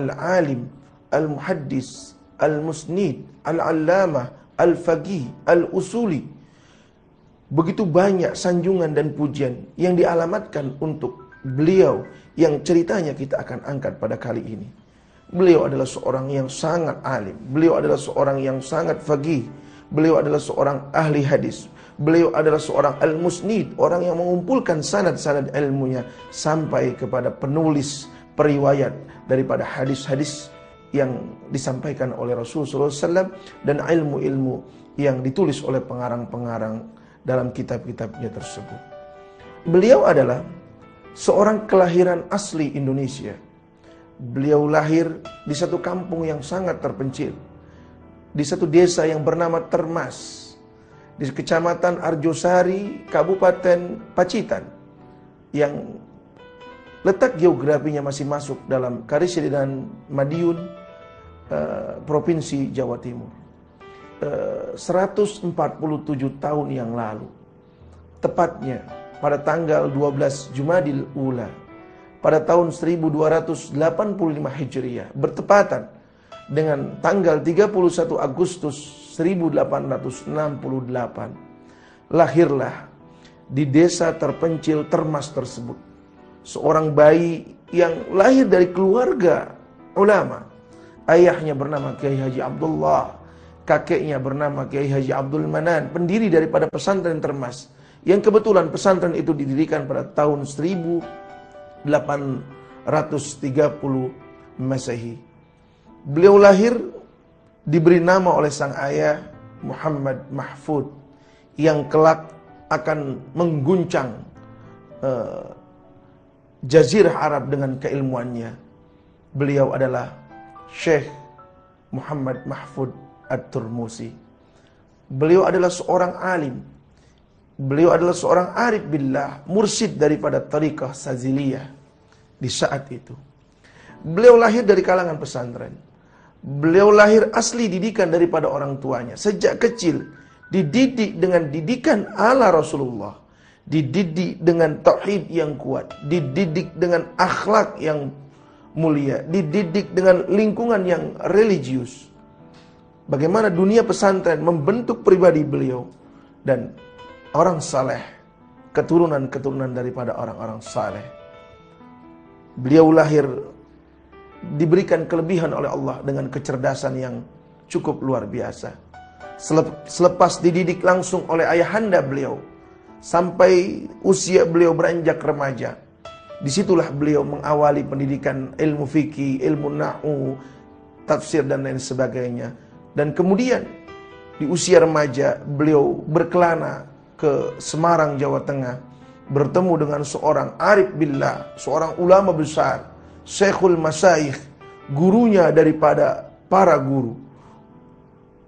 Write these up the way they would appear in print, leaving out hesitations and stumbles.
al-alim, al-muhaddis, al-musnid, al-allamah, al-faqih, al-usuli. Begitu banyak sanjungan dan pujian yang dialamatkan untuk beliau yang ceritanya kita akan angkat pada kali ini. Beliau adalah seorang yang sangat alim, beliau adalah seorang yang sangat faqih, beliau adalah seorang ahli hadis, beliau adalah seorang al-musnid, orang yang mengumpulkan sanad-sanad ilmunya sampai kepada penulis periwayat daripada hadis-hadis yang disampaikan oleh Rasulullah SAW dan ilmu-ilmu yang ditulis oleh pengarang-pengarang dalam kitab-kitabnya tersebut. Beliau adalah seorang kelahiran asli Indonesia. Beliau lahir di satu kampung yang sangat terpencil, di satu desa yang bernama Termas, di Kecamatan Arjosari, Kabupaten Pacitan, yang letak geografinya masih masuk dalam Kariseridan Madiun, Provinsi Jawa Timur. 147 tahun yang lalu, tepatnya pada tanggal 12 Jumadil Ula, pada tahun 1285 Hijriah, bertepatan dengan tanggal 31 Agustus 1868, lahirlah di desa terpencil Termas tersebut seorang bayi yang lahir dari keluarga ulama. Ayahnya bernama Kiai Haji Abdullah, kakeknya bernama Kiai Haji Abdul Manan, pendiri daripada pesantren Termas, yang kebetulan pesantren itu didirikan pada tahun 1830 Masehi. Beliau lahir diberi nama oleh sang ayah Muhammad Mahfud, yang kelak akan mengguncang Jazirah Arab dengan keilmuannya. Beliau adalah Syekh Muhammad Mahfud At-Turmusi. Beliau adalah seorang alim. Beliau adalah seorang arif billah, mursyid daripada tariqah Saziliyah di saat itu. Beliau lahir dari kalangan pesantren. Beliau lahir asli didikan daripada orang tuanya. Sejak kecil dididik dengan didikan ala Rasulullah, dididik dengan tauhid yang kuat, dididik dengan akhlak yang mulia, dididik dengan lingkungan yang religius. Bagaimana dunia pesantren membentuk pribadi beliau dan orang saleh, keturunan-keturunan daripada orang-orang saleh. Beliau lahir diberikan kelebihan oleh Allah dengan kecerdasan yang cukup luar biasa. Selepas dididik langsung oleh ayahanda beliau, sampai usia beliau beranjak remaja, disitulah beliau mengawali pendidikan ilmu fikih, ilmu nahwu, tafsir dan lain sebagainya. Dan kemudian di usia remaja beliau berkelana ke Semarang, Jawa Tengah, bertemu dengan seorang arif billah, seorang ulama besar, Syekhul Masyayikh, gurunya daripada para guru.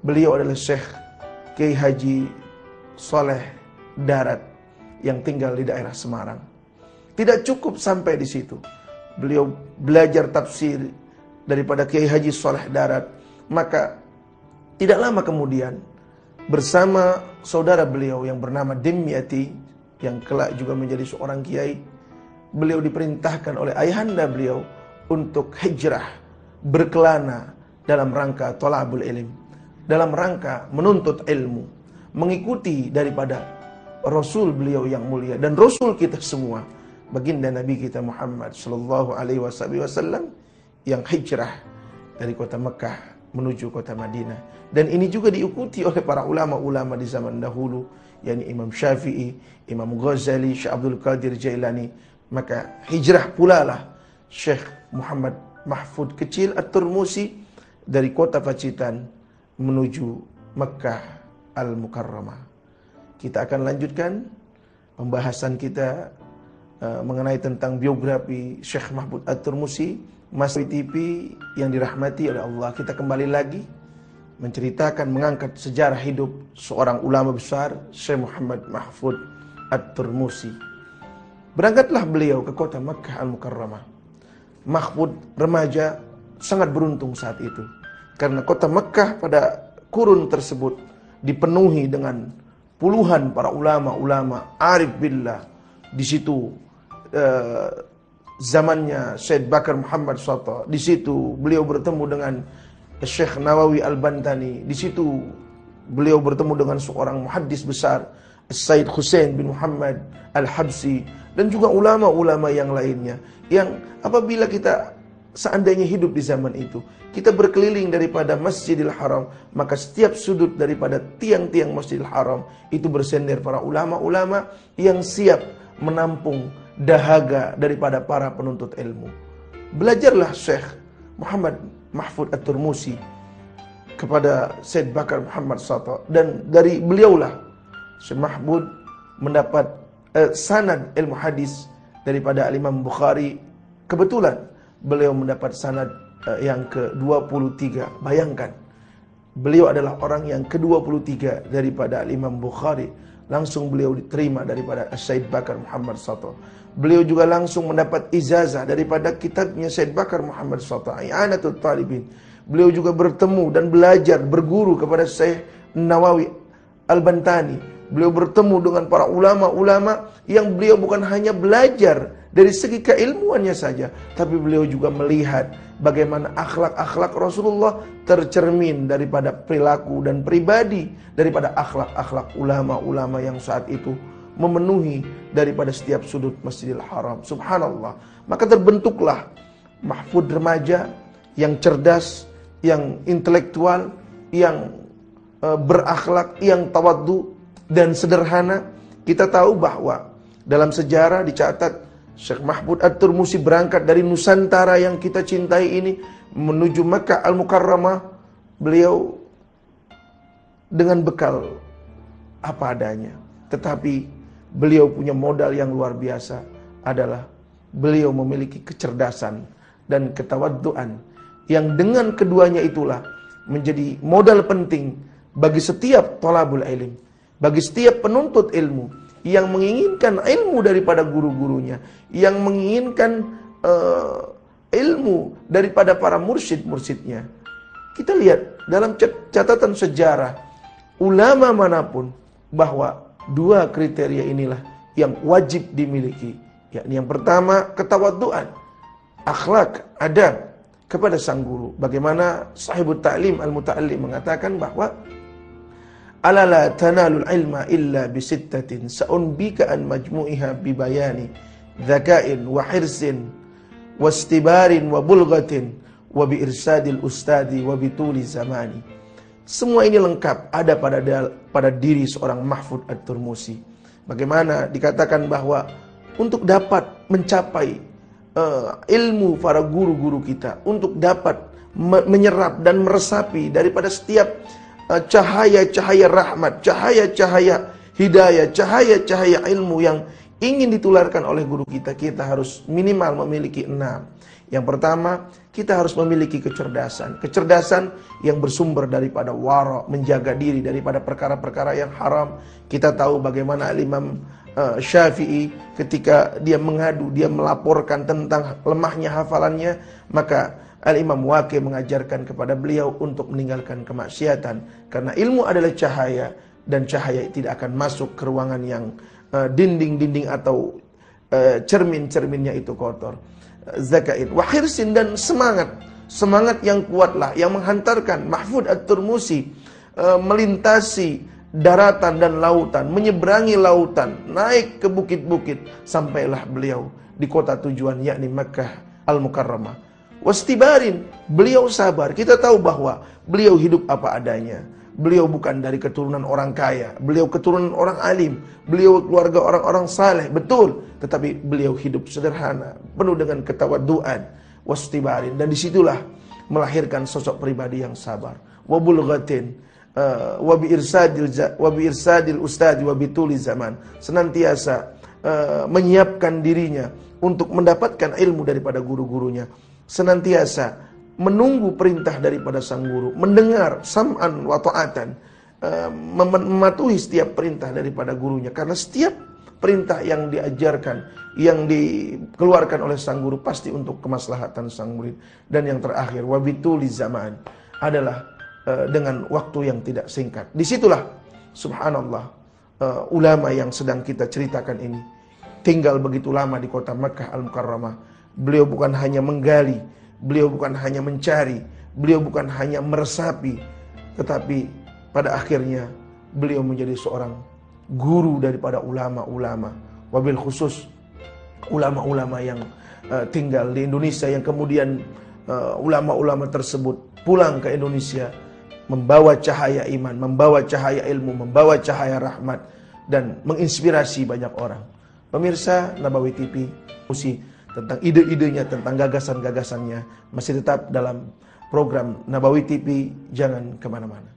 Beliau adalah Syekh Kiai Haji Soleh Darat yang tinggal di daerah Semarang. Tidak cukup sampai di situ. Beliau belajar tafsir daripada Kiai Haji Soleh Darat. Maka tidak lama kemudian bersama saudara beliau yang bernama Dimyati, yang kelak juga menjadi seorang kiai, beliau diperintahkan oleh ayahanda beliau untuk hijrah, berkelana dalam rangka thalabul ilm, dalam rangka menuntut ilmu, mengikuti daripada Rasul beliau yang mulia dan Rasul kita semua, baginda Nabi kita Muhammad sallallahu alaihi wasallam, yang hijrah dari kota Mekah menuju kota Madinah. Dan ini juga diikuti oleh para ulama-ulama di zaman dahulu, yakni Imam Syafi'i, Imam Ghazali, Syekh Abdul Qadir Jailani. Maka hijrah pula lah Syekh Muhammad Mahfud kecil At-Turmusi dari kota Pacitan menuju Mekah Al-Mukarramah. Kita akan lanjutkan pembahasan kita mengenai tentang biografi Syekh Mahfud At-Turmusi, Mas TV yang dirahmati oleh Allah. Kita kembali lagi menceritakan, mengangkat sejarah hidup seorang ulama besar, Syekh Muhammad Mahfud At-Turmusi. Berangkatlah beliau ke kota Mekah Al-Mukarramah. Mahfud remaja sangat beruntung saat itu, karena kota Mekah pada kurun tersebut dipenuhi dengan puluhan para ulama-ulama arif billah. Di situ zamannya Syed Bakar Muhammad Shatta. Di situ beliau bertemu dengan Syekh Nawawi Al-Bantani. Di situ beliau bertemu dengan seorang muhaddis besar, Said Hussein bin Muhammad Al-Habsi, dan juga ulama-ulama yang lainnya. Yang apabila kita seandainya hidup di zaman itu, kita berkeliling daripada Masjidil Haram, maka setiap sudut daripada tiang-tiang Masjidil Haram itu bersender para ulama-ulama yang siap menampung dahaga daripada para penuntut ilmu. Belajarlah Syekh Muhammad Mahfud At-Turmusi kepada Syed Bakar Muhammad Shatta, dan dari beliaulah Syekh Mahfud mendapat sanad ilmu hadis daripada Imam Bukhari. Kebetulan beliau mendapat sanad yang ke-23. Bayangkan, beliau adalah orang yang ke-23 daripada Imam Bukhari. Langsung beliau diterima daripada Syed Bakar Muhammad Shatta. Beliau juga langsung mendapat ijazah daripada kitabnya Syed Bakar Muhammad Shatta, I'anatul Talibin. Beliau juga bertemu dan belajar, berguru kepada Syekh Nawawi Al-Bantani. Beliau bertemu dengan para ulama-ulama yang beliau bukan hanya belajar dari segi keilmuannya saja, tapi beliau juga melihat bagaimana akhlak-akhlak Rasulullah tercermin daripada perilaku dan pribadi daripada akhlak-akhlak ulama-ulama yang saat itu memenuhi daripada setiap sudut Masjidil Haram. Subhanallah. Maka terbentuklah Mahfud remaja yang cerdas, yang intelektual, yang berakhlak, yang tawaddu dan sederhana. Kita tahu bahwa dalam sejarah dicatat Syekh Mahfud At-Turmusi berangkat dari Nusantara yang kita cintai ini menuju Makkah Al-Mukarramah. Beliau dengan bekal apa adanya, tetapi beliau punya modal yang luar biasa, adalah beliau memiliki kecerdasan dan ketawadduan yang dengan keduanya itulah menjadi modal penting bagi setiap thalabul ilm, bagi setiap penuntut ilmu yang menginginkan ilmu daripada guru-gurunya, yang menginginkan ilmu daripada para mursyid-mursyidnya. Kita lihat dalam catatan sejarah ulama manapun bahwa dua kriteria inilah yang wajib dimiliki, yakni yang pertama ketawadduan, akhlak, adab kepada sang guru. Bagaimana sahibut ta'lim al-muta'allim mengatakan bahwa ala la tanalul ilma illa bisittatin sa'unbika an majmu'iha bibayani dzaka'in wa hirsin wastibarin wa bulghatin wa biirsadil ustadi wa bituli zamani. Semua ini lengkap ada pada diri seorang Mahfud At-Turmusi. Bagaimana dikatakan bahwa untuk dapat mencapai ilmu para guru-guru kita, untuk dapat menyerap dan meresapi daripada setiap cahaya-cahaya rahmat, cahaya-cahaya hidayah, cahaya-cahaya ilmu yang ingin ditularkan oleh guru kita, kita harus minimal memiliki 6. Yang pertama, kita harus memiliki kecerdasan. Kecerdasan yang bersumber daripada wara, menjaga diri daripada perkara-perkara yang haram. Kita tahu bagaimana Imam Syafi'i ketika dia mengadu, dia melaporkan tentang lemahnya hafalannya, maka Al-Imam Waqi mengajarkan kepada beliau untuk meninggalkan kemaksiatan. Karena ilmu adalah cahaya, dan cahaya tidak akan masuk ke ruangan yang dinding-dinding atau cermin-cerminnya itu kotor. Zakain, wahirsin, dan semangat yang kuatlah yang menghantarkan Mahfud At-Turmusi melintasi daratan dan lautan, menyeberangi lautan, naik ke bukit-bukit, sampailah beliau di kota tujuan, yakni Makkah Al-Mukarramah. Wastibarin, beliau sabar. Kita tahu bahwa beliau hidup apa adanya. Beliau bukan dari keturunan orang kaya, beliau keturunan orang alim, beliau keluarga orang-orang saleh, betul. Tetapi beliau hidup sederhana, penuh dengan ketawaduan, wastibarin, dan disitulah melahirkan sosok pribadi yang sabar. Wabulghatin, wabi irsadil ustadi wabituli zaman, senantiasa menyiapkan dirinya untuk mendapatkan ilmu daripada guru-gurunya, senantiasa menunggu perintah daripada sang guru, mendengar sam'an wa ta'atan, mematuhi setiap perintah daripada gurunya. Karena setiap perintah yang diajarkan, yang dikeluarkan oleh sang guru pasti untuk kemaslahatan sang murid. Dan yang terakhir, wabituli zaman, adalah dengan waktu yang tidak singkat. Disitulah subhanallah ulama yang sedang kita ceritakan ini tinggal begitu lama di kota Makkah Al-Mukarramah. Beliau bukan hanya menggali, beliau bukan hanya mencari, beliau bukan hanya meresapi, tetapi pada akhirnya beliau menjadi seorang guru daripada ulama-ulama. Wabil khusus ulama-ulama yang tinggal di Indonesia, yang kemudian ulama-ulama tersebut pulang ke Indonesia membawa cahaya iman, membawa cahaya ilmu, membawa cahaya rahmat, dan menginspirasi banyak orang. Pemirsa Nabawi TV, tentang ide-idenya, tentang gagasan-gagasannya masih tetap dalam program Nabawi TV. Jangan kemana-mana.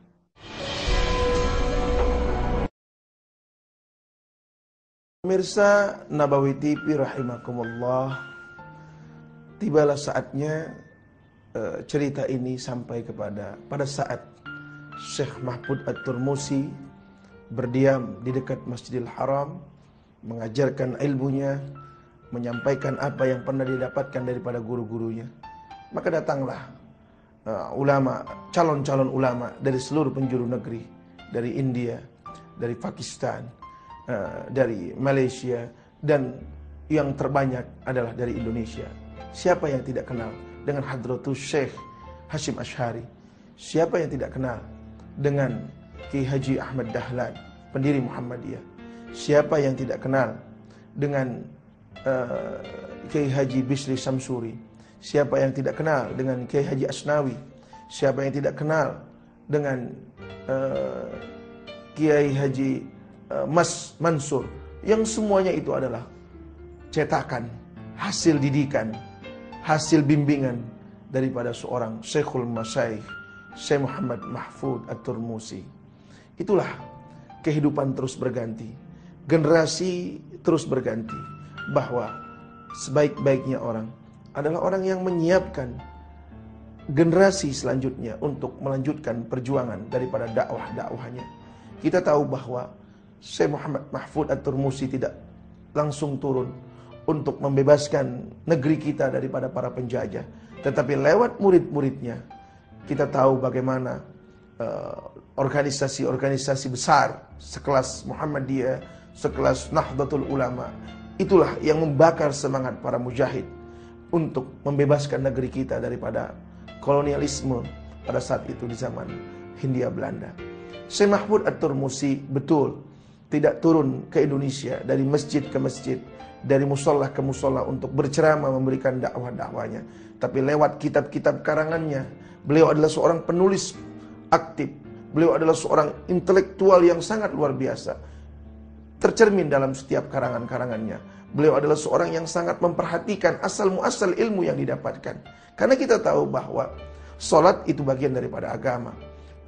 Pemirsa Nabawi TV rahimakumullah, tibalah saatnya cerita ini sampai pada saat Syekh Mahfud At-Turmusi berdiam di dekat Masjidil Haram, mengajarkan ilmunya, menyampaikan apa yang pernah didapatkan daripada guru-gurunya. Maka datanglah ulama, calon-calon ulama dari seluruh penjuru negeri, dari India, dari Pakistan, dari Malaysia, dan yang terbanyak adalah dari Indonesia. Siapa yang tidak kenal dengan Hadratus Syekh Hashim Asy'ari? Siapa yang tidak kenal dengan Ki Haji Ahmad Dahlan, pendiri Muhammadiyah? Siapa yang tidak kenal dengan Kiai Haji Bisri Samsuri? Siapa yang tidak kenal dengan Kiai Haji Asnawi? Siapa yang tidak kenal dengan Kiai Haji Mas Mansur? Yang semuanya itu adalah cetakan, hasil didikan, hasil bimbingan daripada seorang Syekhul Masyaikh, Syekh Muhammad Mahfud At-Turmusi. Itulah kehidupan terus berganti, generasi terus berganti, bahwa sebaik-baiknya orang adalah orang yang menyiapkan generasi selanjutnya untuk melanjutkan perjuangan daripada dakwah-dakwahnya. Kita tahu bahwa Syekh Muhammad Mahfud At-Turmusi tidak langsung turun untuk membebaskan negeri kita daripada para penjajah, tetapi lewat murid-muridnya kita tahu bagaimana organisasi-organisasi besar sekelas Muhammadiyah, sekelas Nahdlatul Ulama, itulah yang membakar semangat para mujahid untuk membebaskan negeri kita daripada kolonialisme pada saat itu di zaman Hindia Belanda. Syekh Mahfud At-Turmusi betul tidak turun ke Indonesia dari masjid ke masjid, dari musola ke musola untuk berceramah memberikan dakwah-dakwahnya, tapi lewat kitab-kitab karangannya. Beliau adalah seorang penulis aktif, beliau adalah seorang intelektual yang sangat luar biasa, tercermin dalam setiap karangan-karangannya. Beliau adalah seorang yang sangat memperhatikan asal-muasal ilmu yang didapatkan. Karena kita tahu bahwa sholat itu bagian daripada agama,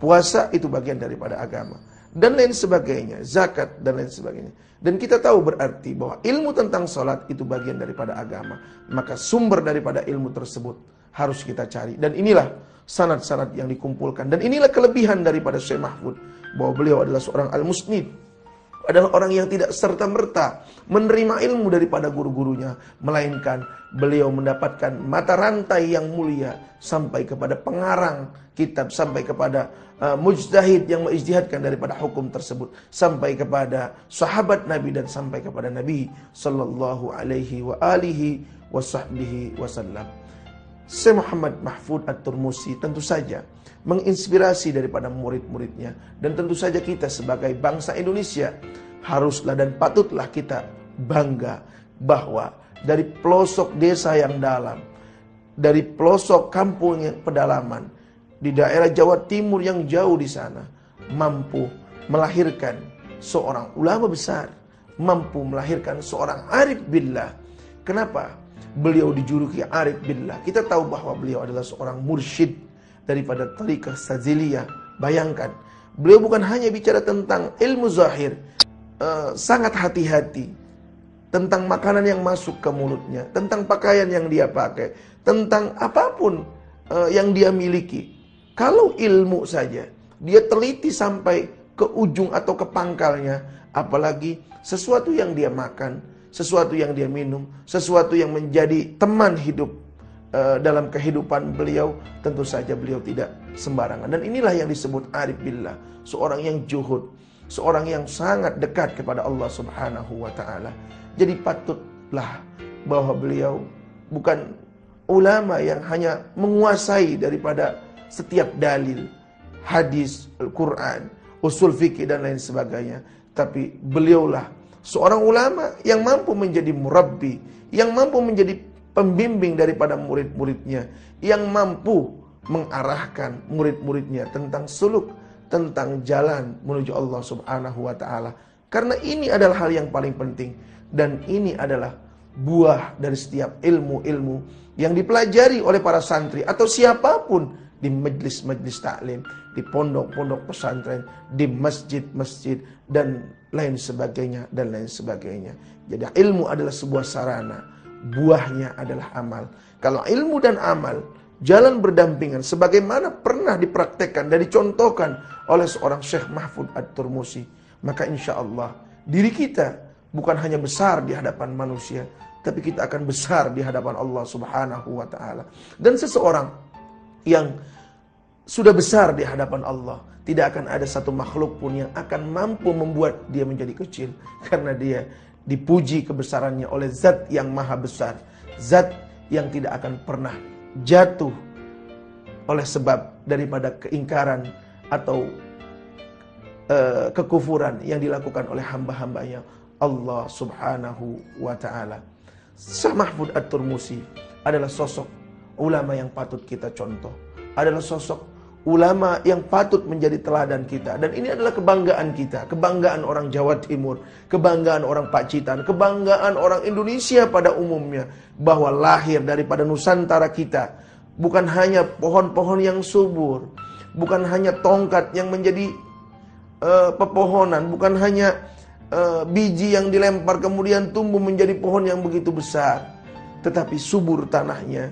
puasa itu bagian daripada agama, dan lain sebagainya, zakat dan lain sebagainya. Dan kita tahu berarti bahwa ilmu tentang sholat itu bagian daripada agama. Maka sumber daripada ilmu tersebut harus kita cari. Dan inilah sanad-sanad yang dikumpulkan. Dan inilah kelebihan daripada Syekh Mahfud, bahwa beliau adalah seorang al-musnid, adalah orang yang tidak serta-merta menerima ilmu daripada guru-gurunya, melainkan beliau mendapatkan mata rantai yang mulia sampai kepada pengarang kitab, sampai kepada mujtahid yang mengijtihadkan daripada hukum tersebut, sampai kepada sahabat Nabi, dan sampai kepada Nabi sallallahu alaihi wa alihi wasahbihi wasallam. Syekh Muhammad Mahfud At-Turmusi tentu saja menginspirasi daripada murid-muridnya, dan tentu saja kita sebagai bangsa Indonesia haruslah dan patutlah kita bangga bahwa dari pelosok desa yang dalam, dari pelosok kampung yang pedalaman, di daerah Jawa Timur yang jauh di sana, mampu melahirkan seorang ulama besar, mampu melahirkan seorang arif billah. Kenapa beliau dijuluki arif billah? Kita tahu bahwa beliau adalah seorang mursyid daripada Tariqah Sadziliyah. Bayangkan, beliau bukan hanya bicara tentang ilmu zahir, sangat hati-hati tentang makanan yang masuk ke mulutnya, tentang pakaian yang dia pakai, tentang apapun yang dia miliki. Kalau ilmu saja dia teliti sampai ke ujung atau ke pangkalnya, apalagi sesuatu yang dia makan, sesuatu yang dia minum, sesuatu yang menjadi teman hidup dalam kehidupan beliau, tentu saja beliau tidak sembarangan. Dan inilah yang disebut arif billah, seorang yang juhud, seorang yang sangat dekat kepada Allah Subhanahu wa taala. Jadi patutlah bahwa beliau bukan ulama yang hanya menguasai daripada setiap dalil, hadis, Al-Quran, usul fikih dan lain sebagainya. Tapi beliaulah seorang ulama yang mampu menjadi murabbi, yang mampu menjadi pembimbing daripada murid-muridnya, yang mampu mengarahkan murid-muridnya tentang suluk, tentang jalan menuju Allah Subhanahu wa ta'ala. Karena ini adalah hal yang paling penting, dan ini adalah buah dari setiap ilmu-ilmu yang dipelajari oleh para santri atau siapapun di majlis-majlis taklim, di pondok-pondok pesantren, di masjid-masjid dan lain sebagainya dan lain sebagainya. Jadi ilmu adalah sebuah sarana, buahnya adalah amal. Kalau ilmu dan amal jalan berdampingan sebagaimana pernah dipraktekkan dan dicontohkan oleh seorang Syekh Mahfud At-Turmusi, maka insya Allah diri kita bukan hanya besar di hadapan manusia, tapi kita akan besar di hadapan Allah Subhanahu wa ta'ala. Dan seseorang yang sudah besar di hadapan Allah, tidak akan ada satu makhluk pun yang akan mampu membuat dia menjadi kecil, karena dia dipuji kebesarannya oleh Zat yang maha besar, Zat yang tidak akan pernah jatuh oleh sebab daripada keingkaran atau kekufuran yang dilakukan oleh hamba-hambanya Allah Subhanahu wa ta'ala. Syekh Mahfud At-Turmusi adalah sosok ulama yang patut kita contoh, adalah sosok ulama yang patut menjadi teladan kita. Dan ini adalah kebanggaan kita, kebanggaan orang Jawa Timur, kebanggaan orang Pacitan, kebanggaan orang Indonesia pada umumnya, bahwa lahir daripada Nusantara kita bukan hanya pohon-pohon yang subur, bukan hanya tongkat yang menjadi pepohonan, bukan hanya biji yang dilempar kemudian tumbuh menjadi pohon yang begitu besar, tetapi subur tanahnya,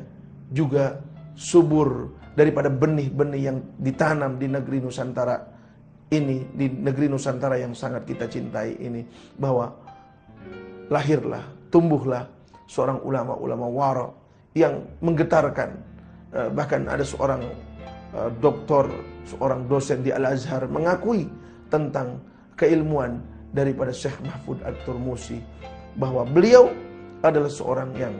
juga subur daripada benih-benih yang ditanam di negeri Nusantara ini, di negeri Nusantara yang sangat kita cintai ini, bahwa lahirlah, tumbuhlah seorang ulama-ulama wara yang menggetarkan. Bahkan ada seorang doktor, seorang dosen di Al-Azhar mengakui tentang keilmuan daripada Syekh Mahfud At-Turmusi, bahwa beliau adalah seorang yang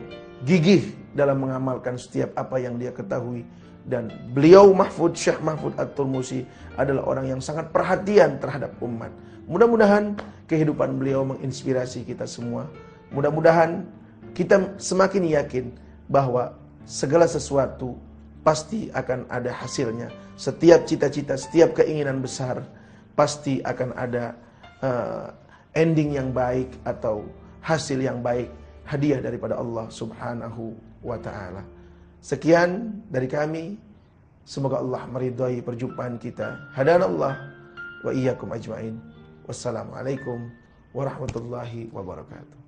gigih dalam mengamalkan setiap apa yang dia ketahui. Dan beliau Syekh Mahfud At-Turmusi adalah orang yang sangat perhatian terhadap umat. Mudah-mudahan kehidupan beliau menginspirasi kita semua. Mudah-mudahan kita semakin yakin bahwa segala sesuatu pasti akan ada hasilnya. Setiap cita-cita, setiap keinginan besar pasti akan ada ending yang baik atau hasil yang baik, hadiah daripada Allah Subhanahu wa ta'ala. Sekian dari kami, semoga Allah meridhai perjumpaan kita. Hadanallah wa iyyakum ajmain. Wassalamualaikum warahmatullahi wabarakatuh.